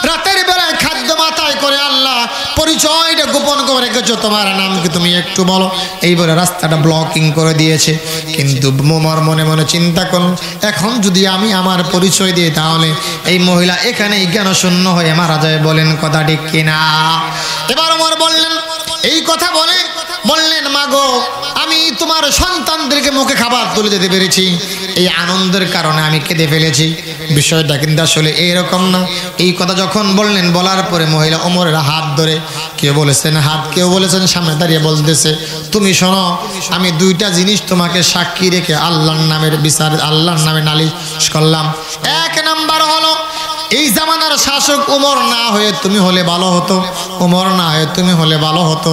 রাতের বেলায় খাদ্য মাথায় করে আল্লাহ, পরিচয়টা গোপন করে রেখেছো, তোমার নাম কি তুমি একটু বলো? এই বলে রাস্তাটা ব্লকিং করে দিয়েছে। কিন্তু মোমর মনে মনে চিন্তা করুন, এখন যদি আমি আমার পরিচয় দিই, তাহলে এই মহিলা এখানেই জ্ঞান শূন্য হয়ে মারা যায়, বলেন কথা ঠিক কিনা? এবার ওমর বললেন, এই কথা বললেন, মাগো, আমি তোমার সন্তানদেরকে মুখে খাবার তুলে দিতে পেরেছি, এই আনন্দের কারণে আমি কেঁদে ফেলেছি। বিষয়টা কিন্তু আসলে এরকম না। এই কথা যখন বললেন, বলার পরে মহিলা ওমরের হাত ধরে, কেউ বলেছেন হাত, কেউ বলেছেন সামনে দাঁড়িয়ে বলতেছে, তুমি শোনো, আমি 2টা জিনিস তোমাকে সাক্ষী রেখে আল্লাহর নামের বিচার, আল্লাহর নামে নালিশ করলাম। 1 নাম্বার হলো, এই জামানার শাসক ওমর না হয়ে তুমি হলে ভালো হতো, ওমর না হয়ে তুমি হলে ভালো হতো।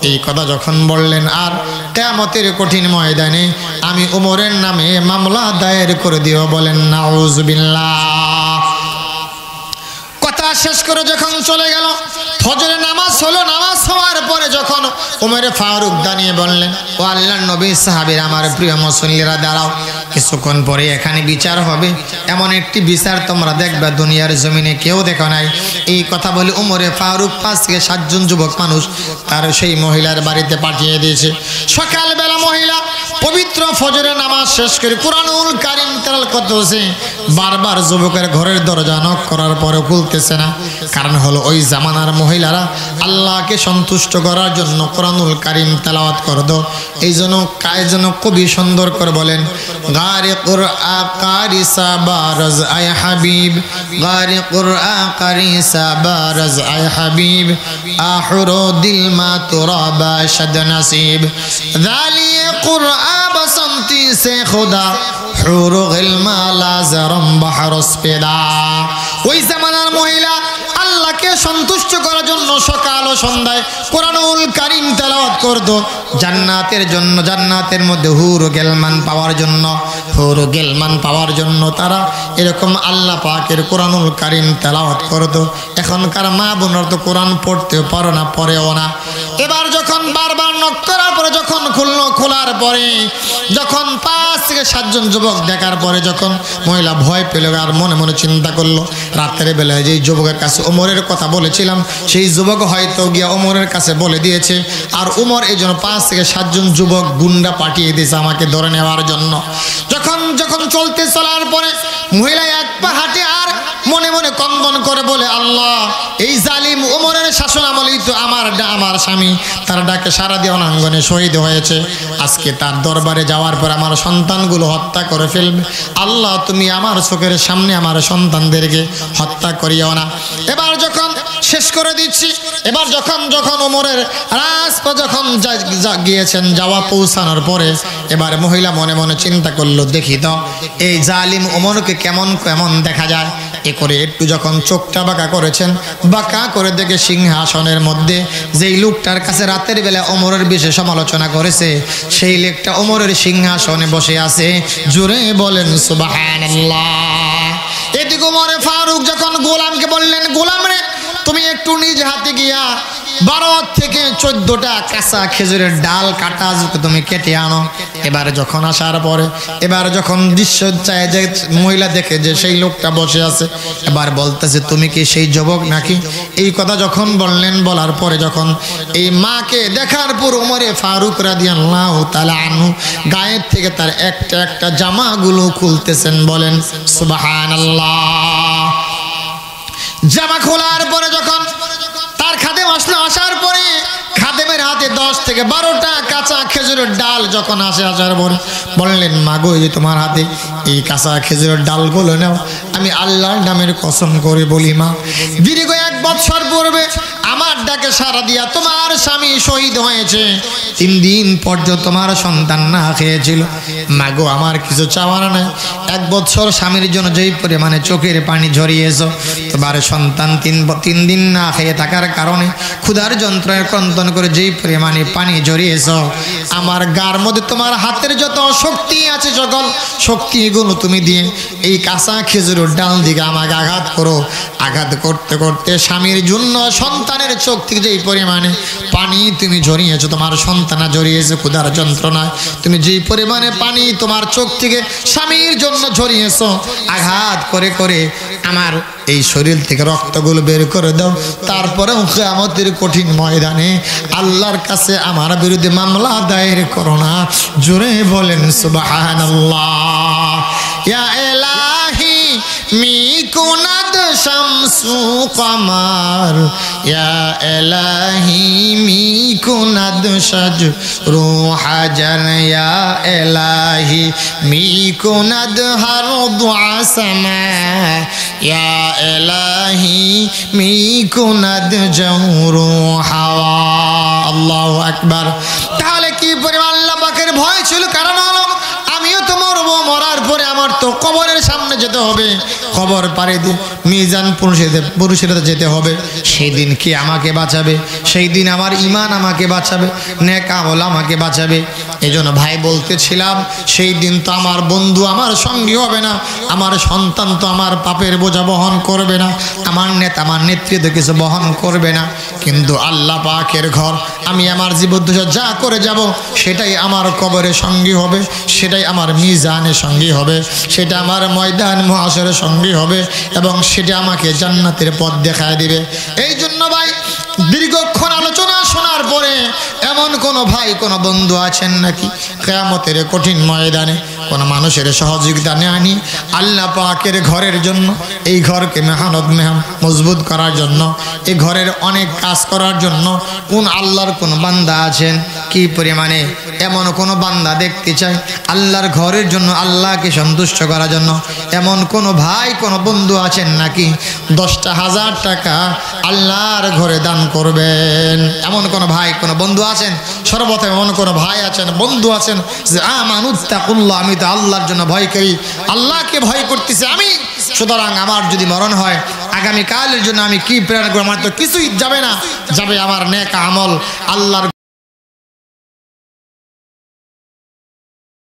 এই কথা যখন বললেন, আর কিয়ামতের কঠিন ময়দানে আমি ওমরের নামে মামলা দায়ের করে দিও, বলেন নাউজুবিল্লাহ। কথা শেষ করে যখন চলে গেল, ফজরের নামাজ হলো, নামাজ হওয়ার পরে যখন ওমর ফারুক দাঁড়িয়ে বললেন, ও আল্লাহর নবী, সাহাবীরা, আমার প্রিয় মুসল্লিরা, দাঁড়াও, কিছুক্ষণ পরে এখানে বিচার হবে, এমন একটি বিচার তোমরা দেখবে দুনিয়ার জমিনে কেউ দেখো নাই। এই কথা বলে ওমর ফারুক 5 থেকে 7 জন যুবক মানুষ তার সেই মহিলার বাড়িতে পাঠিয়ে দিয়েছে। সকালবেলা মহিলা পবিত্র ফজরের নামাজ শেষ করে কুরআনুল কারীম তেলাওয়াত করতেছে, বারবার যুবকের ঘরের দরজা নক করার পরে খুলতেছে না। কারণ হলো ওই জামানার মহিলারা আল্লাহকে সন্তুষ্ট করার জন্য কুরআনুল কারীম তেলাওয়াত করত। এই জন্য কবি সুন্দর করে বলেন, গারে কুরআন কারি সাবারাজ আয় হাবিব, গারে কুরআন কারি সাবারাজ আয় হাবিব, আহরো দিল মা তুরাবা শাদ নসিব, জালিয়ে কুরআন বসন্তি সে খুদা, হুরু গিলমা লাজরম বাহরস পেদা। ওই জামানার মহিলা আল্লাহকে সন্তুষ্ট করার জন্য সকাল ও সন্ধ্যায় কোরআনুল কারীম তেলাওয়াত করতো জান্নাতের জন্য, জান্নাতের মধ্যে হুর গেলমান পাওয়ার জন্য, হুর গেলমান পাওয়ার জন্য তারা এরকম আল্লাহ পাকের কোরআনুল কারীম তেলাওয়াত করতো। এখনকার মা বোনরা তো কোরআন পড়তেও পারো না, পড়েও না। এবার যখন বারবার নক করার পরে যখন খোলার পরে যখন 5 থেকে 7 জন যুবক দেখার পরে যখন মহিলা ভয় পেল আর মনে মনে চিন্তা করলো, রাতের বেলায় যেই যুবকের কাছে ওমরের কথা বলেছিলাম সেই যুবক হয়তো গিয়া ওমরের কাছে বলে দিয়েছে, আর ওমর এই জন্য 5 থেকে 7 জন যুবক গুন্ডা পাঠিয়ে দিয়েছে আমাকে ধরে নেওয়ার জন্য। যখন চলার পরে মহিলা এক পা হাঁটে আর মনে মনে কন্দন করে বলে, আল্লাহ এই জালিম ওমরের শাসন আমলেই তো আমার স্বামী তার ডাকে সারা দিয়ে অনাঙ্গনে শহীদ হয়েছে। আজকে তার দরবারে যাওয়ার পর আমার সন্তানগুলো হত্যা করে ফেলবে। আল্লাহ তুমি আমার চোখের সামনে আমার সন্তানদেরকে হত্যা করিও না। এবার যখন শেষ করে দিচ্ছি, এবার যখন ওমরের রাজপথ যখন গিয়েছেন, যাওয়া পৌঁছানোর পরে এবার মহিলা মনে মনে চিন্তা করলো, দেখি তো এই জালিম ওমরকে কেমন দেখা যায়। এ করে একটু যখন চোখটা বাঁকা করেছেন, বাঁকা করে দেখে সিংহাসনের মধ্যে যেই লোকটার কাছে রাতের বেলা ওমরের বিষয়ে সমালোচনা করেছে সেই লোকটা ওমরের সিংহাসনে বসে আছে। জোরে বলেন সুবহানাল্লাহ। এদিকে ওমর ফারুক যখন গোলামকে বললেন, গোলাম রে তুমি একটু নিজ হাতে গিয়া 12 থেকে 14টা কাঁচা খেজুরের ডাল কাটা তুমি কেটে আনো। এবার যখন আসার পরে এবার যখন দৃশ্য চায় যে মহিলা দেখে যে সেই লোকটা বসে আছে, এবার বলতেছে তুমি কি সেই যুবক নাকি? এই কথা যখন বললেন, বলার পরে যখন এই মাকে দেখার পর ওমরে ফারুক রাদিয়াল্লাহু তাআলা আনহু গায়ের থেকে তার একটা জামাগুলো খুলতেছেন। বলেন সুবহানাল্লাহ। জামা খোলার পরে যখন তার খাদেম আসলো, আসার পরে খাদেমের হাতে 10 থেকে 12টা কাঁচা খেজুরের ডাল যখন আসার পরে বললেন, মাগো এই যে তোমার হাতে এই কাঁচা খেজুরের ডালগুলো নাও, আমি আল্লাহর নামের কসম করে বলি মা, দীর্ঘ 1 বছর পূর্বে আমার ডাকে সারা দিয়া তোমার স্বামী শহীদ হয়েছে, 3 দিন পর্যন্ত তোমার সন্তান না খেয়েছিল। মাগো আমার কিছু চাওয়ার নাই, 1 বছর স্বামীর জন্য যেই পরিমাণে চোখের পানি ঝরিয়েছ, তোমার সন্তান 3 দিন না খেয়ে থাকার কারণে ক্ষুধার যন্ত্রণায় ক্রন্দন করে যেই পরিমাণে পানি ঝরিয়েছ, আমার গার মধ্যে তোমার হাতের যত শক্তি আছে সকল শক্তিগুলো তুমি দিয়ে এই কাঁচা খেজুরের ডাল দিকে আমাকে আঘাত করো। আঘাত করতে করতে স্বামীর জন্য সন্তানের চোখ থেকে যেই পরিমাণে পানি তুমি ঝরিয়েছো, তোমার সন্তানা ঝরিয়েছে ক্ষুধার যন্ত্রণায়, তুমি যেই পরিমাণে পানি তোমার চোখ থেকে স্বামীর জন্য ঝরিয়েছো, আঘাত করে করে আমার এই শরীর থেকে রক্তগুলো বের করে দাও। তারপরেও কিয়ামতের কঠিন ময়দানে আল্লাহর কাছে আমার বিরুদ্ধে মামলা দায়ের করো না। জোরে বলেন সুবহানাল্লাহ। ইয়া ইলাহি মিকুনাদ শামসু কমার, ইয়া ইলাহি মিকুনাদ শাজরু হাজার, ইয়া ইলাহি মিকুনাদ হারদু আসমা, ইয়া ইলাহি মিকুনাদ জাওরু হাওয়া। আল্লাহু আকবার। তাহলে কি পরিমাণ আল্লাহ পাকের ভয় ছিল? কারণ হলো আমিও তো মরবো, মরার পরে আমার তো কবরের সামনে যেতে হবে, কবর পাড়ি দিয়ে মিজান পুরুষের যেতে হবে। সেই দিন কি আমাকে বাঁচাবে? সেই দিন আমার ঈমান আমাকে বাঁচাবে, নেক আমল আমাকে বাঁচাবে। এই জন্য ভাই বলতেছিলাম, সেই দিন তো আমার বন্ধু আমার সঙ্গী হবে না, আমার সন্তান তো আমার পাপের বোঝা বহন করবে না, আমার নেতা আমার নেতৃত্ব কিছু বহন করবে না, কিন্তু আল্লাহ পাকের ঘর আমি আমার জীবদ্দশা যা করে যাব সেটাই আমার কবরের সঙ্গী হবে, সেটাই আমার মিজানের সঙ্গী হবে, সেটা আমার ময়দান মুহাশরের সঙ্গী হবে, এবং সেটা আমাকে জান্নাতের পথ দেখায় দিবে। এই জন্য ভাই দীর্ঘক্ষণ আলোচনা শোনার পরে এমন কোনো ভাই কোনো বন্ধু আছেন নাকি কিয়ামতের কঠিন ময়দানে কোনো মানুষের সহযোগিতা নেয়নি আল্লাহ পাকের ঘরের জন্য, এই ঘরকে মজবুত করার জন্য, এই ঘরের অনেক কাজ করার জন্য কোন আল্লাহর কোন বান্দা আছেন? কি পরিমাণে এমন কোনো বান্দা দেখতে চাই আল্লাহর ঘরের জন্য, আল্লাহকে সন্তুষ্ট করার জন্য এমন কোনো ভাই কোনো বন্ধু আছেন নাকি 10,000 টাকা আল্লাহর ঘরে দান করবেন? এমন কোনো ভাই কোনো বন্ধু আছেন? সর্বপ্রথম এমন কোনো ভাই আছেন, বন্ধু আছেন যে আমানুত্তাকুল্লাহ, আমি তো আল্লাহর জন্য ভয় করি, আল্লাহকে ভয় করতেছি আমি, সুতরাং আমার যদি মরণ হয় আগামীকালের জন্য আমি কি প্রেরণ করবো? আমার তো কিছুই যাবে না, যাবে আমার নেক আমল। আল্লাহর